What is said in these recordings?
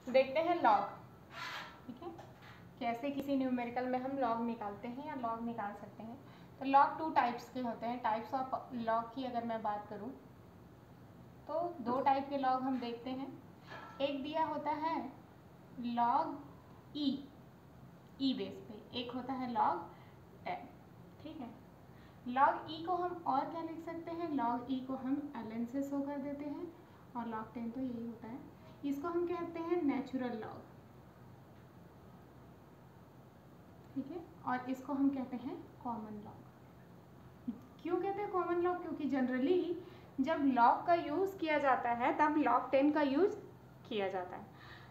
देखते हैं लॉग, ठीक है, कैसे किसी न्यूमेरिकल में हम लॉग निकालते हैं या लॉग निकाल सकते हैं। तो लॉग 2 टाइप्स के होते हैं। टाइप्स ऑफ लॉग की अगर मैं बात करूं तो 2 टाइप के लॉग हम देखते हैं। एक दिया होता है लॉग ई बेस पे, एक होता है लॉग 10, ठीक है। लॉग ई को हम और क्या लिख सकते हैं, लॉग ई को हम ln से शो कर देते हैं, और लॉग 10 तो यही होता है। इसको हम कहते हैं नेचुरल लॉग, ठीक है, और इसको हम कहते हैं कॉमन लॉग। क्यों कहते हैं कॉमन लॉग, क्योंकि जनरली जब लॉग का यूज़ किया जाता है तब लॉग 10 का यूज़ किया जाता है।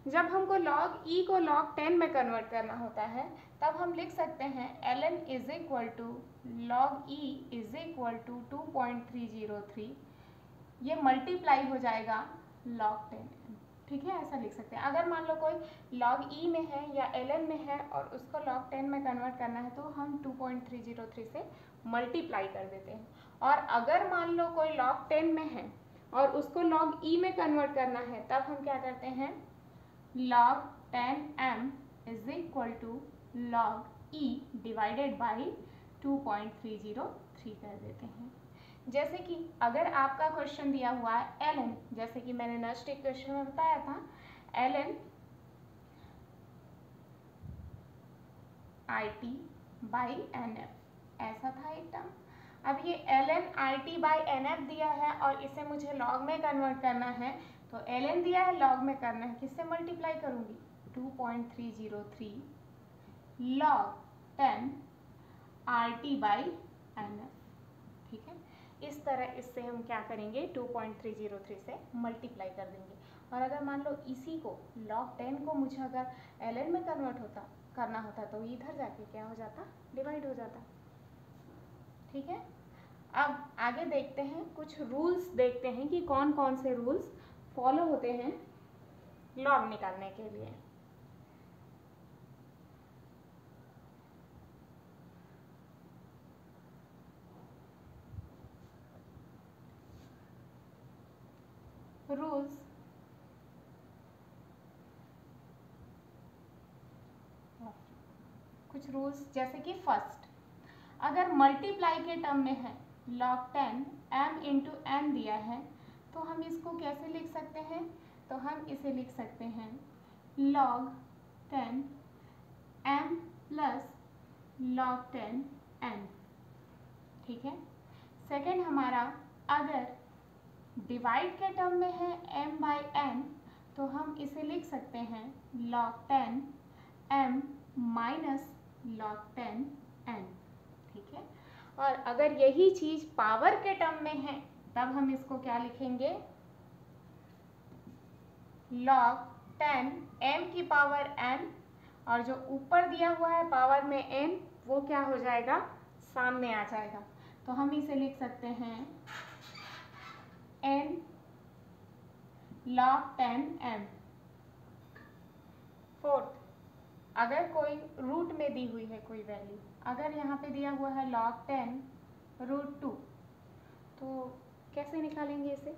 जब हमको लॉग ई को लॉग 10 में कन्वर्ट करना होता है तब हम लिख सकते हैं ln is equal to log e is equal to 2.303, ये मल्टीप्लाई हो जाएगा लॉग 10, ठीक है, ऐसा लिख सकते हैं। अगर मान लो कोई लॉग ई में है या ln में है और उसको लॉग 10 में कन्वर्ट करना है तो हम 2.303 से मल्टीप्लाई कर देते हैं। और अगर मान लो कोई लॉग 10 में है और उसको लॉग ई में कन्वर्ट करना है तब हम क्या करते हैं, log 10m is equal to log e divided by 2.303 कर देते हैं। जैसे कि अगर आपका क्वेश्चन दिया हुआ है ln, जैसे कि मैंने नेक्स्ट एक क्वेश्चन में बताया था ln it बाई nf, ऐसा था एक टर्म। अब ये ln it बाई nf दिया है और इसे मुझे लॉग में कन्वर्ट करना है, तो ln दिया है लॉग में करना है, किससे मल्टीप्लाई करूंगी, 2.303 log 10 rt बाई nf, ठीक है। इस तरह इससे हम क्या करेंगे, 2.303 से मल्टीप्लाई कर देंगे। और अगर मान लो इसी को log 10 को मुझे अगर ln में कन्वर्ट करना होता तो इधर जाके क्या हो जाता, डिवाइड हो जाता, ठीक है। अब आगे देखते हैं, कुछ रूल्स देखते हैं कि कौन कौन से रूल्स फॉलो होते हैं लॉग निकालने के लिए। रूल्स, कुछ रूल्स जैसे कि फर्स्ट, अगर मल्टीप्लाई के टर्म में है log 10 m इंटू n दिया है तो हम इसको कैसे लिख सकते हैं, तो हम इसे लिख सकते हैं log 10 m plus log 10 n, ठीक है। सेकेंड हमारा, अगर डिवाइड के टर्म में है m बाई n तो हम इसे लिख सकते हैं log 10 m minus log 10 n, ठीक है। और अगर यही चीज पावर के टर्म में है तब हम इसको क्या लिखेंगे, log 10 m की पावर n, और जो ऊपर दिया हुआ है पावर में n वो क्या हो जाएगा, सामने आ जाएगा, तो हम इसे लिख सकते हैं n log 10 m। फोर्थ, अगर कोई रूट में दी हुई है कोई वैल्यू, अगर यहाँ पे दिया हुआ है log 10 रूट 2, तो कैसे निकालेंगे इसे,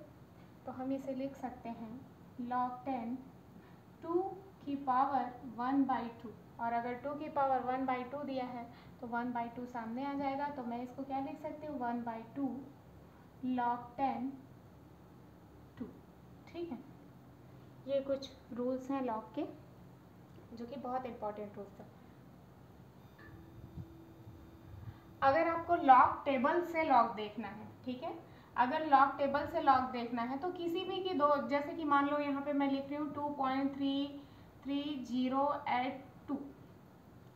तो हम इसे लिख सकते हैं log 10 2 की पावर 1/2, और अगर 2 की पावर 1/2 दिया है तो 1/2 सामने आ जाएगा, तो मैं इसको क्या लिख सकती हूँ, 1/2 log 10 2, ठीक है। ये कुछ रूल्स हैं लॉग के जो कि बहुत इंपॉर्टेंट रूल्स है। अगर आपको लॉग टेबल से लॉग देखना है, ठीक है, अगर लॉग टेबल से लॉग देखना है तो किसी भी की दो, जैसे कि मान लो यहाँ पे मैं लिख रही हूँ 2.3308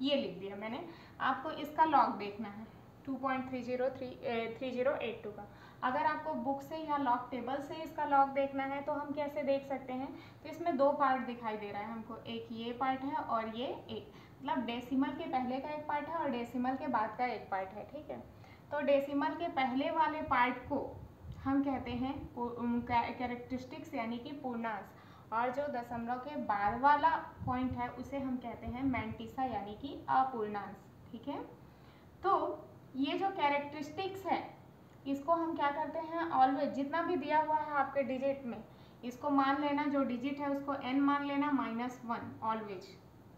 ये लिख दिया मैंने, आपको इसका लॉग देखना है 2.3082 का। अगर आपको बुक से या लॉग टेबल से इसका लॉग देखना है तो हम कैसे देख सकते हैं, तो इसमें 2 पार्ट दिखाई दे रहा है हमको, एक ये पार्ट है और ये एक, मतलब डेसिमल के पहले का एक पार्ट है और डेसिमल के बाद का एक पार्ट है, ठीक है। तो डेसिमल के पहले वाले पार्ट को हम कहते हैं कैरेक्टरिस्टिक्स यानी कि पूर्णांश, और जो दशमलव के बाद वाला पॉइंट है उसे हम कहते हैं मैंटिसा यानी कि अपूर्णांश, ठीक है। तो ये जो कैरेक्टरिस्टिक्स है इसको हम क्या करते हैं, ऑलवेज जितना भी दिया हुआ है आपके डिजिट में इसको मान लेना, जो डिजिट है उसको n मान लेना, -1 ऑलवेज,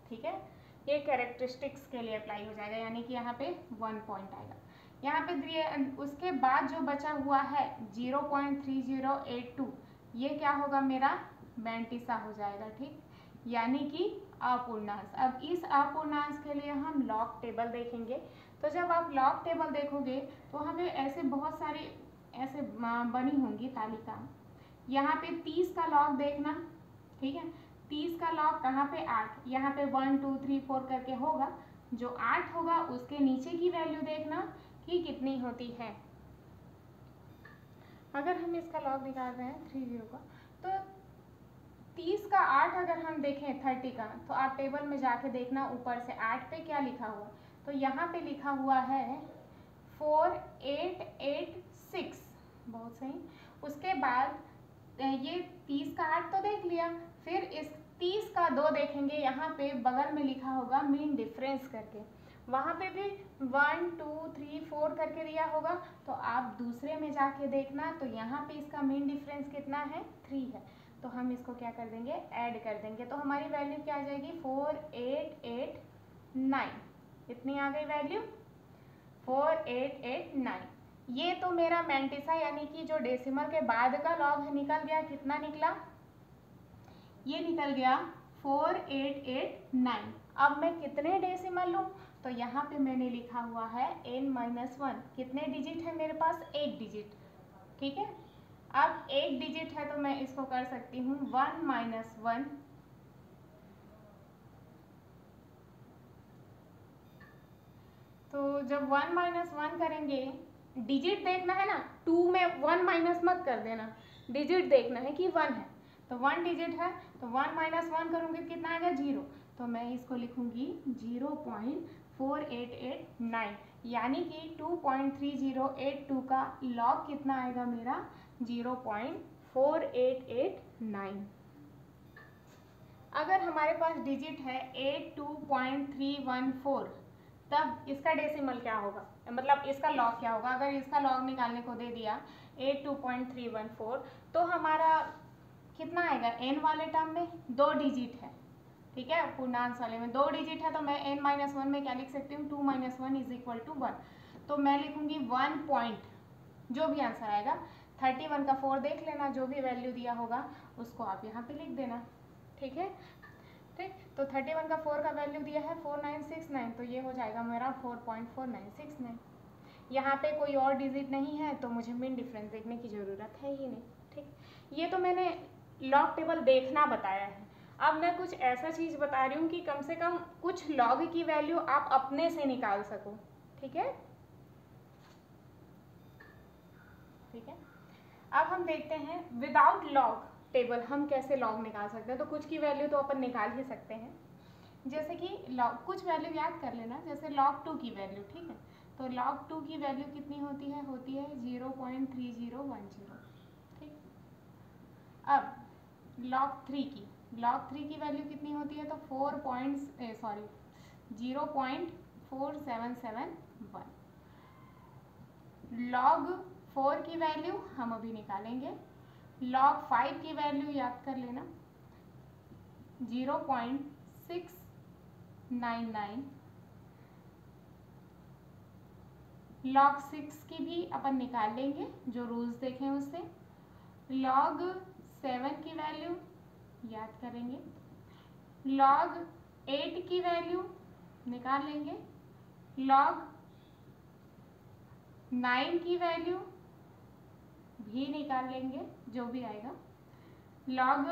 ठीक है। ये कैरेक्टरिस्टिक्स के लिए अप्लाई हो जाएगा, यानी कि यहाँ पे 1 पॉइंट आएगा। यहाँ पे उसके बाद जो बचा हुआ है 0.3082, ये क्या होगा, मेरा मैंटिसा हो जाएगा, ठीक, यानी कि अपूर्णांश। अब इस अपूर्णांश के लिए हम लॉग टेबल देखेंगे। तो जब आप लॉग टेबल देखोगे तो वहाँ पे ऐसे बहुत सारी ऐसे बनी होंगी तालिका। यहाँ पे 30 का लॉग देखना, ठीक है, 30 का लॉग कहाँ पे, 8, यहाँ पे 1 2 3 4 करके होगा, जो 8 होगा उसके नीचे की वैल्यू देखना कि कितनी होती है। अगर हम इसका लॉग निकाल रहे हैं 30 का, तो 30 का 8 अगर हम देखें 30 का, तो आप टेबल में जाके देखना ऊपर से 8 पे क्या लिखा हुआ, तो यहाँ पे लिखा हुआ है 4886, बहुत सही। उसके बाद ये 30 का 8 तो देख लिया, फिर इस 30 का 2 देखेंगे, यहाँ पे बगल में लिखा होगा मीन डिफरेंस करके, वहाँ पे भी 1 2 3 4 करके दिया होगा, तो आप दूसरे में जाके देखना, तो यहाँ पे इसका मीन डिफरेंस कितना है, 3 है, तो हम इसको क्या कर देंगे, ऐड कर देंगे, तो हमारी वैल्यू क्या आ जाएगी, 4889, इतनी आ गई वैल्यू 4889। ये तो मेरा मैंटिसा यानी कि जो डेसिमल के बाद का लॉग निकल गया, कितना निकला, ये निकल गया 4889। अब मैं कितने डेसिमल लूँ, तो यहाँ पे मैंने लिखा हुआ है n-1, कितने डिजिट है मेरे पास, 1 डिजिट, ठीक है। अब 1 डिजिट है तो मैं इसको कर सकती हूँ 1 - 1, तो जब 1 - 1 करेंगे, डिजिट देखना है ना, 2 में 1 माइनस मत कर देना, डिजिट देखना है कि 1 है, तो 1 डिजिट है, तो 1 - 1 करूँगी कितना आएगा, 0, तो मैं इसको लिखूँगी 0.4889, यानी कि 2.3082 का लॉग कितना आएगा मेरा, 0.4889। अगर हमारे पास डिजिट है 82.314, तब इसका डेसिमल क्या होगा, मतलब इसका लॉग क्या होगा। अगर इसका लॉग निकालने को दे दिया 82.314, तो हमारा कितना आएगा, n वाले टर्म में 2 डिजिट है, ठीक है, पूर्णांश वाले में 2 डिजिट है, तो मैं n - 1 में क्या लिख सकती हूँ, 2 - 1 = 1, तो मैं लिखूंगी 1 पॉइंट, जो भी आंसर आएगा, 31 का 4 देख लेना, जो भी वैल्यू दिया होगा उसको आप यहाँ पे लिख देना, ठीक है, ठीक। तो 31 का 4 का वैल्यू दिया है 4969, तो ये हो जाएगा मेरा 4.4969। यहाँ पे कोई और डिजिट नहीं है, तो मुझे मीन डिफरेंस देखने की ज़रूरत है ही नहीं, ठीक। ये तो मैंने लॉग टेबल देखना बताया है। अब मैं कुछ ऐसा चीज़ बता रही हूँ कि कम से कम कुछ लॉग की वैल्यू आप अपने से निकाल सको, ठीक है, ठीक है। अब हम देखते हैं विदाउट लॉग टेबल हम कैसे लॉग निकाल सकते हैं। तो कुछ की वैल्यू तो अपन निकाल ही सकते हैं, जैसे कि लॉग, कुछ वैल्यू याद कर लेना, जैसे log 2 की वैल्यू, ठीक है, तो log 2 की वैल्यू कितनी होती है 0.3010, ठीक। अब log 3 की वैल्यू कितनी होती है, तो 0.4771। log 4 की वैल्यू हम अभी निकालेंगे, log 5 की वैल्यू याद कर लेना 0.699, log 6 की भी अपन निकाल लेंगे, जो रूल्स देखें उससे। log 7 की वैल्यू याद करेंगे, log 8 की वैल्यू निकाल लेंगे, log 9 की वैल्यू भी निकाल लेंगे, जो भी आएगा। log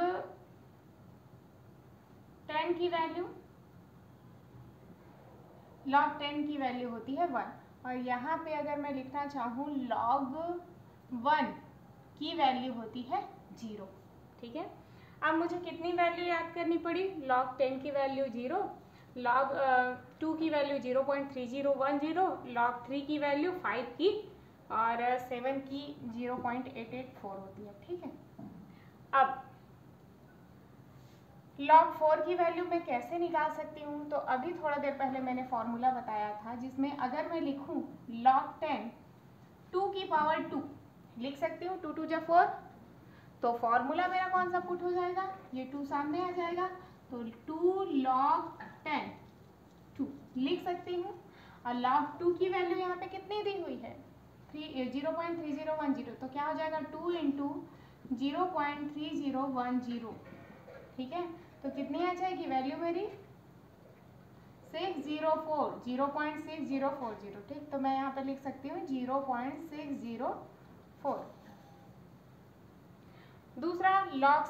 10 की वैल्यू, log 10 की वैल्यू होती है 1, और यहाँ पे अगर मैं लिखना चाहूँ log 1 की वैल्यू होती है 0, ठीक है। अब मुझे कितनी वैल्यू याद करनी पड़ी, log 10 की वैल्यू 0, log 2 की वैल्यू 0.3010, log 3 की वैल्यू 5 की, और 7 की 0.884 होती है, ठीक है। अब log 4 की वैल्यू मैं कैसे निकाल सकती हूँ, तो अभी थोड़ा देर पहले मैंने फॉर्मूला बताया था, जिसमें अगर मैं लिखूँ log 10 2 की पावर 2 लिख सकती हूँ, 2 2 जा 4, तो फॉर्मूला मेरा कौन सा पुट हो जाएगा, ये 2 सामने आ जाएगा, तो 2 log 10 2 लिख सकती हूँ। और log 2 की वैल्यू यहाँ पे कितनी दी हुई है, 0.3010, तो क्या हो जाएगा 2 इंटू 0.3010, ठीक है। तो कितनी आ जाएगी वैल्यू मेरी 604, 0.6040, ठीक। तो मैं यहाँ पे लिख सकती हूँ 0.604। दूसरा log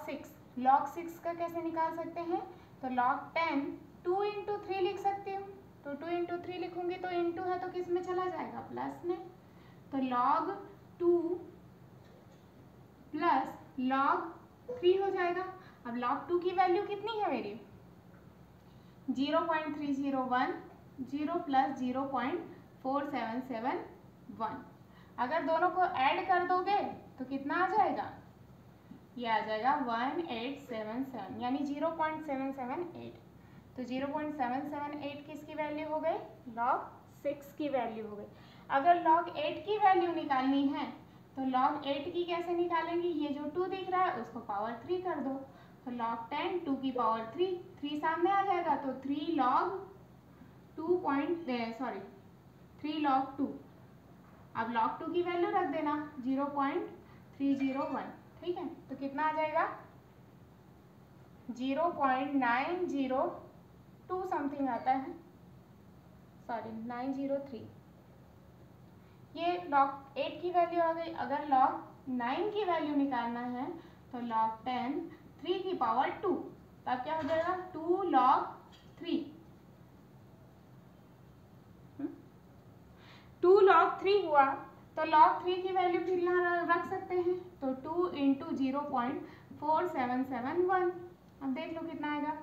6 का कैसे निकाल सकते हैं, तो log 10 2 इंटू 3 लिख सकती हूँ। तो 2 इंटू 3 लिखूंगी तो इंटू है तो किस में चला जाएगा, प्लस में। तो log 2 प्लस log 3 हो जाएगा। अब log 2 की वैल्यू कितनी है मेरी 0.301, 0 प्लस 0.4771। अगर दोनों को ऐड कर दोगे तो कितना आ जाएगा, ये आ जाएगा 1877, यानी 0.778। तो 0.778 किसकी वैल्यू हो गई, log 6 की वैल्यू हो गई। अगर log 8 की वैल्यू निकालनी है तो log 8 की कैसे निकालेंगे, ये जो 2 दिख रहा है उसको पावर 3 कर दो। तो log 10 2 की पावर 3 सामने आ जाएगा, तो 3 log 2। अब log 2 की वैल्यू रख देना 0.301, ठीक है। तो कितना आ जाएगा 0.902 समथिंग आता है, 903। ये log 8 की वैल्यू आ गई। अगर log 9 की वैल्यू निकालना है तो log 10 3 की पावर 2, तब क्या हो जाएगा 2 log 3। 2 log 3 हुआ तो log 3 की वैल्यू फिर यहाँ रख सकते हैं, तो 2 इंटू 0.4771। अब देख लो कितना आएगा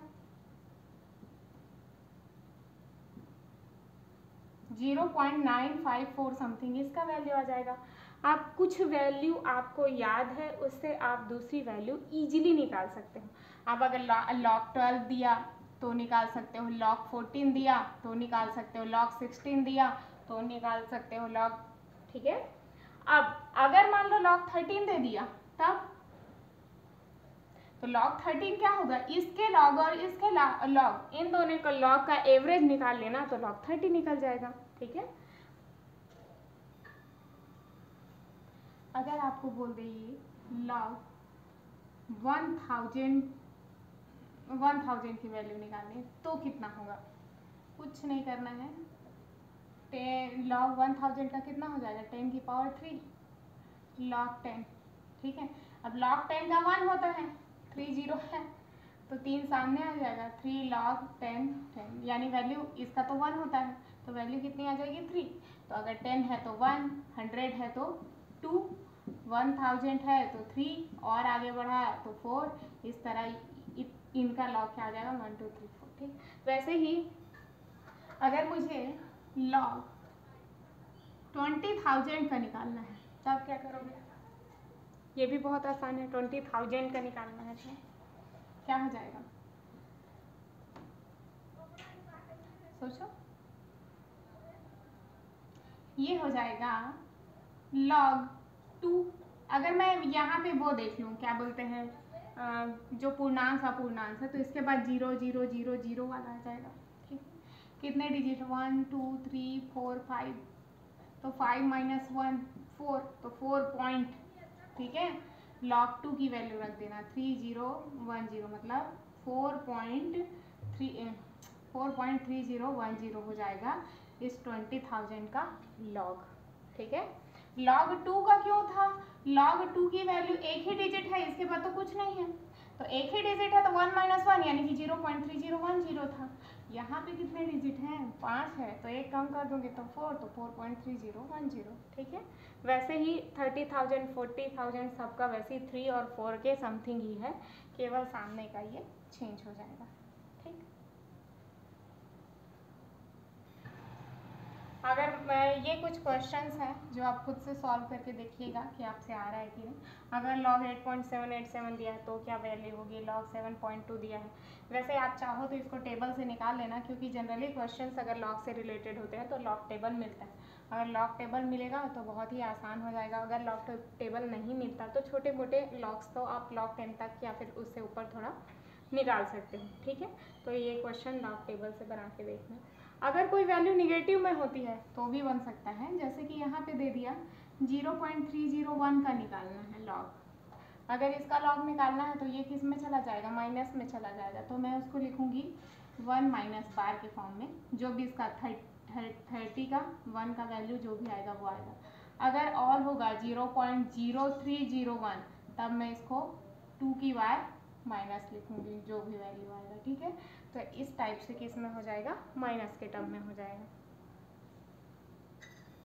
0.954 समथिंग इसका वैल्यू आ जाएगा। आप कुछ वैल्यू आपको याद है उससे आप दूसरी वैल्यू इजीली निकाल सकते हो। आप अगर log 12 दिया तो निकाल सकते हो, log 14 दिया तो निकाल सकते हो, log 16 दिया तो निकाल सकते हो log, ठीक है। अब अगर मान लो log 13 दे दिया तब, तो log 13 क्या होगा, इसके log और इसके log इन दोनों का log का एवरेज निकाल लेना तो log 30 निकल जाएगा, ठीक है। अगर आपको बोल दे ये log 1000 की वैल्यू निकालनी तो कितना होगा, कुछ नहीं करना है, log 1000 का कितना हो जाएगा 10 की पावर 3 log 10, ठीक है। अब log 10 का 1 होता है, 3 0 है तो 3 सामने आ जाएगा, 3 log 10 10, यानी वैल्यू इसका तो 1 होता है तो वैल्यू कितनी आ जाएगी 3। तो अगर 10 है तो 1, 100 है तो 2, 1000 है तो 3 और आगे बढ़ा तो 4, इस तरह इनका log क्या आ जाएगा 1 2 3 4, ठीक। वैसे ही अगर मुझे log 20,000 का निकालना है तब क्या करोगे, ये भी बहुत आसान है, 20,000 का निकालना है तो क्या हो जाएगा, सोचो। ये हो जाएगा log 2। अगर मैं यहाँ पे वो देख लूँ क्या बोलते हैं जो पूर्णांक अपूर्णांक है तो इसके बाद 0 0 0 0 वाला आ जाएगा, ठीक। कितने डिजिट 1 2 3 4 5, तो 5 माइनस 1 4, तो 4 पॉइंट, ठीक है। log 2 की वैल्यू रख देना 3010, मतलब 4.3010 हो जाएगा इस 20,000 का log, ठीक है। log 2 का क्यों था, log 2 की वैल्यू एक ही डिजिट है, इसके बाद तो कुछ नहीं है, तो एक ही डिजिट है तो 1 माइनस 1 यानी कि 0.3010 था। यहाँ पे कितने डिजिट हैं 5 है तो एक कम कर दूंगी तो 4, तो 4.3010, ठीक है। वैसे ही 30,000 40,000 सबका वैसे ही 3 और 4 के समथिंग ही है, केवल सामने का ये चेंज हो जाएगा, ठीक। अगर ये कुछ क्वेश्चंस हैं जो आप खुद से सॉल्व करके देखिएगा कि आपसे आ रहा है कि नहीं। अगर log 8.787 दिया है तो क्या वैल्यू होगी, log 7.2 दिया है। वैसे आप चाहो तो इसको टेबल से निकाल लेना, क्योंकि जनरली क्वेश्चंस अगर log से रिलेटेड होते हैं तो log टेबल मिलता है। अगर लॉग टेबल मिलेगा तो बहुत ही आसान हो जाएगा, अगर लॉग टेबल नहीं मिलता तो छोटे मोटे लॉग्स तो आप log 10 तक या फिर उससे ऊपर थोड़ा निकाल सकते हो। ठीक है, तो ये क्वेश्चन लॉग टेबल से बना के देखना। अगर कोई वैल्यू निगेटिव में होती है तो भी बन सकता है, जैसे कि यहाँ पे दे दिया 0.301 का निकालना है लॉग। अगर इसका लॉग निकालना है तो ये किस में चला जाएगा, माइनस में चला जाएगा, तो मैं उसको लिखूँगी 1 माइनस बार के फॉर्म में, जो भी इसका 30 का 1 का वैल्यू जो भी आएगा वो आएगा। अगर और होगा 0.0301 तब मैं इसको 2 की बार माइनस लिखूँगी, जो भी वैल्यू आएगा। ठीक है, तो इस टाइप से किस में हो जाएगा, माइनस के टर्म में हो जाएगा।